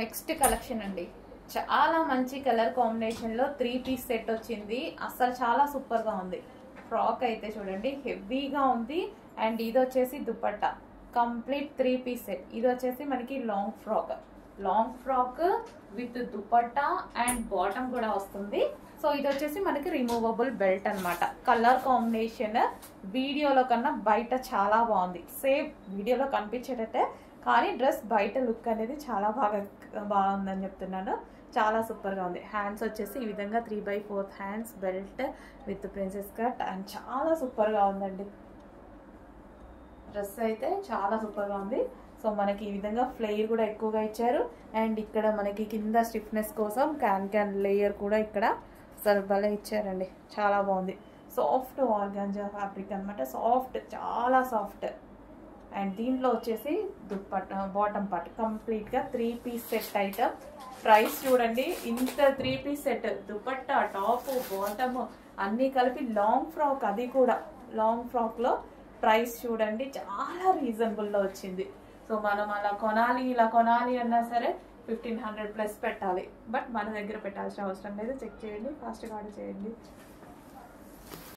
Next collection అండి, చాలా మంచి కలర్ కాంబినేషన్ లో 3 పీస్ సెట్ వచ్చింది. అసలు చాలా సూపర్ గా ఉంది. ఫ్రాక్ అయితే చూడండి హెవీగా ఉంది. అండ్ ఇది వచ్చేసి దుపట్టా కంప్లీట్ 3 పీస్ సెట్. ఇది వచ్చేసి మనకి long frock with dupatta and bottom కూడా వస్తుంది. సో ఇది వచ్చేసి మనకి రిమూవబుల్ బెల్ట్ అన్నమాట. కలర్ కాంబినేషన్ వీడియోలో కన్నా బయట చాలా బాగుంది. సేమ్ వీడియోలో కనిపించేటట్టే, కానీ డ్రెస్ బయట లుక్ అనేది చాలా బాగుందని చెప్తున్నాను. చాలా సూపర్గా ఉంది. హ్యాండ్స్ వచ్చేసి ఈ విధంగా 3/4 hands, belt with princess cut and చాలా సూపర్గా ఉందండి. డ్రెస్ అయితే చాలా సూపర్గా ఉంది. సో మనకి ఈ విధంగా ఫ్లేర్ కూడా ఎక్కువగా ఇచ్చారు. అండ్ ఇక్కడ మనకి కింద స్టిఫ్నెస్ కోసం క్యాన్ లేయర్ కూడా ఇక్కడ సర్బలే ఇచ్చారండి. చాలా బాగుంది. సాఫ్ట్ ఆర్గాంజా ఫ్యాబ్రిక్ అనమాట. సాఫ్ట్, చాలా సాఫ్ట్. అండ్ దీంట్లో వచ్చేసి దుప్పట్టా బాటమ్ పార్ట్ కంప్లీట్గా 3 పీస్ సెట్ ఐటమ్. ప్రైస్ చూడండి, ఇంత 3 piece set dupatta, top, bottom అన్నీ కలిపి లాంగ్ ఫ్రాక్, అది కూడా లాంగ్ ఫ్రాక్లో ప్రైస్ చూడండి చాలా రీజనబుల్లో వచ్చింది. సో మనం ఇలా కొనాలి అన్నా సరే 1500 ప్లస్ పెట్టాలి. బట్ మన దగ్గర పెట్టాల్సిన అవసరం లేదు. చెక్ చేయండి, ఫాస్ట్గా ఆర్డర్ చేయండి.